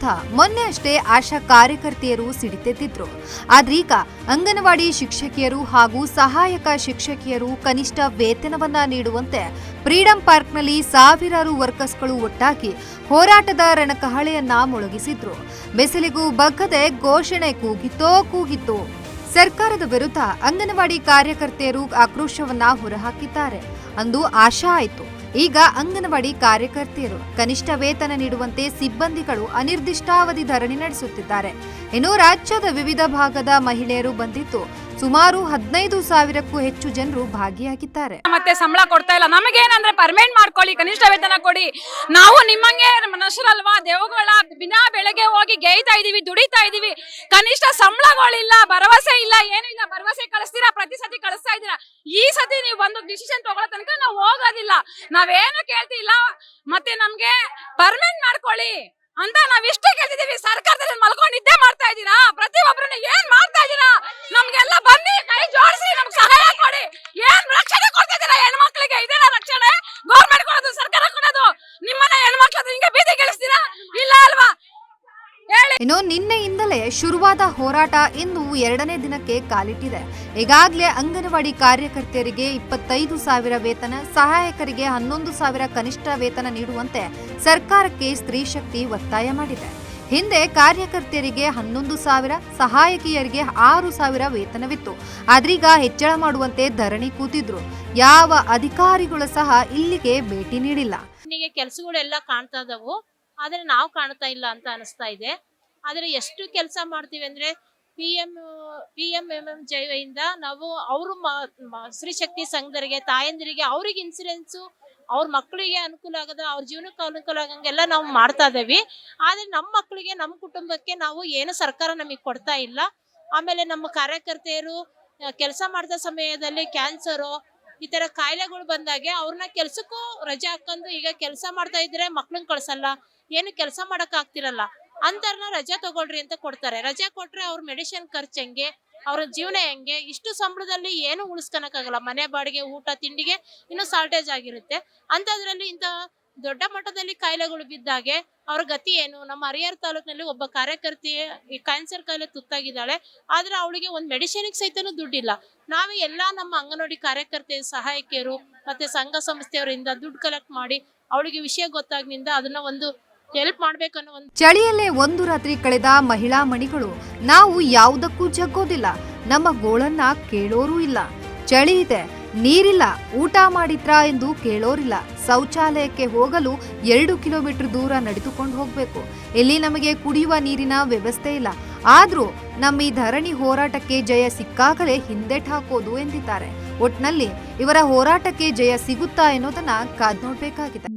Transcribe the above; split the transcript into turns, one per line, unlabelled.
ವಿರುದ್ಧ ಮೊನ್ನೆ ಅಷ್ಟೇ ಆಶಾ ಕಾರ್ಯಕರ್ತೆಯರು ಸಿಡಿತೆದ್ದಿದ್ರು. ಆದ್ರೀಗ ಅಂಗನವಾಡಿ ಶಿಕ್ಷಕಿಯರು ಹಾಗೂ ಸಹಾಯಕ ಶಿಕ್ಷಕಿಯರು ಕನಿಷ್ಠ ವೇತನವನ್ನ ನೀಡುವಂತೆ ಫ್ರೀಡಂ ಪಾರ್ಕ್ನಲ್ಲಿ ಸಾವಿರಾರು ವರ್ಕರ್ಸ್ಗಳು ಒಟ್ಟಾಗಿ ಹೋರಾಟದ ರಣಕಹಳೆಯನ್ನ ಮೊಳಗಿಸಿದ್ರು. ಬಿಸಿಲಿಗೂ ಬಗ್ಗದೆ ಘೋಷಣೆ ಕೂಗಿತ್ತು. ಸರ್ಕಾರದ ವಿರುದ್ಧ ಅಂಗನವಾಡಿ ಕಾರ್ಯಕರ್ತೆಯರು ಆಕ್ರೋಶವನ್ನ ಹೊರಹಾಕಿದ್ದಾರೆ. ಅಂದು ಆಶಾ ಆಯಿತು. ಈಗ ಅಂಗನವಾಡಿ ಕಾರ್ಯಕರ್ತೆಯರು ಕನಿಷ್ಠ ವೇತನ ನೀಡುವಂತೆ ಸಿಬ್ಬಂದಿಗಳು ಅನಿರ್ದಿಷ್ಟಾವಧಿ ಧರಣಿ ನಡೆಸುತ್ತಿದ್ದಾರೆ. ಇನ್ನು ರಾಜ್ಯದ ವಿವಿಧ ಭಾಗದ ಮಹಿಳೆಯರು ಬಂದಿದ್ದು ಸುಮಾರು 15,000ಕ್ಕೂ ಹೆಚ್ಚು ಜನರು ಭಾಗಿಯಾಗಿದ್ದಾರೆ.
ಮತ್ತೆ ಸಂಬಳ ಕೊಡ್ತಾ ಇಲ್ಲ, ನಮಗೇನಂದ್ರೆ ಪರ್ಮನೆಂಟ್ ಮಾಡ್ಕೊಳ್ಳಿ, ಕನಿಷ್ಠ ವೇತನ ಕೊಡಿ. ನಾವು ನಿಮ್ಮಂಗೆ ಮನುಷ್ಯರಲ್ವಾ, ದೇವಗಳ ದಿನ ಬೆಳಗ್ಗೆ ಹೋಗಿ ಗೇಯ್ತಾ ಇದೀವಿ, ದುಡಿತಾ ಇದೀವಿ, ಕನಿಷ್ಠ ಸಂಬಳಗಳಿಲ್ಲ, ಭರವಸೆ ಇಲ್ಲ, ಏನೂ ಇಲ್ಲ. ಭರವಸೆ ಕಳಿಸ್ತೀರಾ, ಪ್ರತಿ ಸತಿ ಕಳಿಸ್ತಾ ಇದ್ದೀರಾ. ಈ ಸತಿ ನೀವು ಒಂದು ಡಿಸಿಷನ್ ತಗೊಳ್ಳೋ ತನಕ ನಾವು ಹೋಗೋದಿಲ್ಲ, ನಾವೇನು ಕೇಳ್ತಿಲ್ಲ. ಮತ್ತೆ ನಮ್ಗೆ ಪರ್ಮನೆಂಟ್ ಮಾಡ್ಕೊಳ್ಳಿ ಅಂತ ನಾವ್ ಇಷ್ಟೇ ಕೇಳ್ತಿದೀವಿ. ಸರ್ಕಾರದಲ್ಲಿ ಮಲ್ಕೊಂಡಿದ್ದೇ ಮಾಡ್ತಾ ಇದ್ದೀರಾ, ಪ್ರತಿಯೊಬ್ಬರನ್ನ ಏನ್ ಮಾಡ್ತಾ ಇದ್ದೀರಾ? ನಮ್ಗೆಲ್ಲ ಬನ್ನಿ, ಕೈ ಜೋಡಿಸಿ ನಮ್ಗೆ ಸಹಾಯ ಕೊಡಿ. ಏನ್ ರಕ್ಷಣೆ ಕೊಡ್ತಾ ಇದ್ದೀರಾ ಹೆಣ್ಮಕ್ಳಿಗೆ? ಇದೇನಾ ರಕ್ಷಣೆ? ಗೌರ್ಮೆಂಟ್ ಕೊಡೋದು, ಸರ್ಕಾರ ಕೊಡೋದು. ನಿಮ್ಮನ್ನ ಹೆಣ್ಮಕ್ಳದ್ದು ಹಿಂಗೆ ಬೀದಿ ಗೆಲ್ಲಿಸ್ತೀರಾ? ಇಲ್ಲ ಅಲ್ವಾ?
ಇನ್ನು ನಿನ್ನೆಯಿಂದಲೇ ಶುರುವಾದ ಹೋರಾಟ ಇಂದು 2ನೇ ದಿನಕ್ಕೆ ಕಾಲಿಟ್ಟಿದೆ. ಈಗಾಗಲೇ ಅಂಗನವಾಡಿ ಕಾರ್ಯಕರ್ತೆಯರಿಗೆ 25,000 ವೇತನ, ಸಹಾಯಕರಿಗೆ 11,000 ಕನಿಷ್ಠ ವೇತನ ನೀಡುವಂತೆ ಸರ್ಕಾರಕ್ಕೆ ಸ್ತ್ರೀ ಶಕ್ತಿ ಒತ್ತಾಯ ಮಾಡಿದೆ. ಹಿಂದೆ ಕಾರ್ಯಕರ್ತೆಯರಿಗೆ 11,000, ಸಹಾಯಕಿಯರಿಗೆ 6,000 ವೇತನವಿತ್ತು. ಆದ್ರೀಗ ಹೆಚ್ಚಳ ಮಾಡುವಂತೆ ಧರಣಿ ಕೂತಿದ್ರು. ಯಾವ ಅಧಿಕಾರಿಗಳು ಸಹ ಇಲ್ಲಿಗೆ ಭೇಟಿ ನೀಡಿಲ್ಲ.
ಕೆಲಸಗಳೆಲ್ಲ ಕಾಣ್ತಾ ಇದಾವು, ಆದ್ರೆ ನಾವು ಕಾಣ್ತಾ ಇಲ್ಲ ಅಂತ ಅನಿಸ್ತಾ ಇದೆ. ಆದ್ರೆ ಎಷ್ಟು ಕೆಲಸ ಮಾಡ್ತೀವಿ ಅಂದ್ರೆ PMMJಯಿಂದ ನಾವು ಅವರು ಸ್ತ್ರೀ ಶಕ್ತಿ ಸಂಘದರಿಗೆ, ತಾಯಂದಿರಿಗೆ, ಅವ್ರಿಗೆ ಇನ್ಸೂರೆನ್ಸು, ಅವ್ರ ಮಕ್ಕಳಿಗೆ ಅನುಕೂಲ ಆಗದ, ಅವ್ರ ಜೀವನಕ್ಕೆ ಅನುಕೂಲ ಆಗಂಗೆಲ್ಲ ನಾವು ಮಾಡ್ತಾ ಇದ್ದೇವೆ. ಆದ್ರೆ ನಮ್ಮ ಮಕ್ಕಳಿಗೆ, ನಮ್ಮ ಕುಟುಂಬಕ್ಕೆ ನಾವು ಏನು ಸರ್ಕಾರ ನಮಗೆ ಕೊಡ್ತಾ ಇಲ್ಲ. ಆಮೇಲೆ ನಮ್ಮ ಕಾರ್ಯಕರ್ತೆಯರು ಕೆಲಸ ಮಾಡಿದ ಸಮಯದಲ್ಲಿ ಕ್ಯಾನ್ಸರು ಈ ತರ ಕಾಯಿಲೆಗಳು ಬಂದಾಗೆ ಅವ್ರನ್ನ ಕೆಲ್ಸಕ್ಕೂ ರಜೆ ಹಾಕೊಂಡು ಈಗ ಕೆಲಸ ಮಾಡ್ತಾ ಇದ್ರೆ ಮಕ್ಳನ್ನ ಕಳ್ಸಲ್ಲ, ಏನು ಕೆಲಸ ಮಾಡಕ್ ಆಗ್ತಿರಲ್ಲ ಅಂತರ್ನ ರಜೆ ತಗೊಳ್ರಿ ಅಂತ ಕೊಡ್ತಾರೆ. ರಜೆ ಕೊಟ್ರೆ ಅವ್ರ ಮೆಡಿಸಿನ್ ಖರ್ಚು ಹೆಂಗೆ, ಅವ್ರ ಜೀವನ ಹೆಂಗೆ? ಇಷ್ಟು ಸಂಬಳದಲ್ಲಿ ಏನು ಉಳಿಸ್ಕೊಳಕ್ಕಾಗಲ್ಲ. ಮನೆ ಬಾಡಿಗೆ, ಊಟ ತಿಂಡಿಗೆ ಇನ್ನೂ ಶಾರ್ಟೇಜ್ ಆಗಿರುತ್ತೆ. ಅಂತದ್ರಲ್ಲಿ ಇಂತ ದೊಡ್ಡ ಮಟ್ಟದಲ್ಲಿ ಕಾಯಿಲೆಗಳು ಬಿದ್ದಾಗೆ ಅವ್ರ ಗತಿ ಏನು? ನಮ್ಮ ಹರಿಹರ ತಾಲೂಕಿನಲ್ಲಿ ಒಬ್ಬ ಕಾರ್ಯಕರ್ತಿ ಈ ಕ್ಯಾನ್ಸರ್ ಕಾಯಿಲೆ ತುತ್ತಾಗಿದ್ದಾಳೆ. ಆದ್ರೆ ಅವಳಿಗೆ ಒಂದು ಮೆಡಿಸಿನ್ಗೆ ಸಹಿತನೂ ದುಡ್ಡಿಲ್ಲ. ನಾವೇ ಎಲ್ಲಾ ನಮ್ಮ ಅಂಗನವಾಡಿ ಕಾರ್ಯಕರ್ತೆ, ಸಹಾಯಕಿಯರು ಮತ್ತೆ ಸಂಘ ಸಂಸ್ಥೆಯವರಿಂದ ದುಡ್ಡು ಕಲೆಕ್ಟ್ ಮಾಡಿ ಅವಳಿಗೆ ವಿಷಯ ಗೊತ್ತಾಗ್ನಿಂದ ಅದನ್ನ ಒಂದು ಹೆಲ್ಪ್ ಮಾಡ್ಬೇಕನ್ನೋ ಒಂದು.
ಚಳಿಯಲ್ಲೇ ಒಂದು ರಾತ್ರಿ ಕಳೆದ ಮಹಿಳಾ ಮಣಿಗಳು ನಾವು ಯಾವುದಕ್ಕೂ ಜಗ್ಗೋದಿಲ್ಲ, ನಮ್ಮ ಗೋಳನ್ನ ಕೇಳೋರೂ ಇಲ್ಲ. ಚಳಿ ಇದೆ, ನೀರಿಲ್ಲ, ಊಟ ಮಾಡಿದ್ರಾ ಎಂದು ಕೇಳೋರಿಲ್ಲ. ಶೌಚಾಲಯಕ್ಕೆ ಹೋಗಲು 2 ಕಿಲೋಮೀಟರ್ ದೂರ ನಡೆದುಕೊಂಡು ಹೋಗ್ಬೇಕು. ಇಲ್ಲಿ ನಮಗೆ ಕುಡಿಯುವ ನೀರಿನ ವ್ಯವಸ್ಥೆ ಇಲ್ಲ. ಆದ್ರೂ ನಮ್ಮ ಈ ಧರಣಿ ಹೋರಾಟಕ್ಕೆ ಜಯ ಸಿಕ್ಕಾಗಲೇ ಹಿಂದೆಟ್ ಹಾಕೋದು ಎಂದಿದ್ದಾರೆ. ಒಟ್ನಲ್ಲಿ ಇವರ ಹೋರಾಟಕ್ಕೆ ಜಯ ಸಿಗುತ್ತಾ ಎನ್ನುವುದನ್ನ ಕಾದ್ ನೋಡ್ಬೇಕಾಗಿದೆ.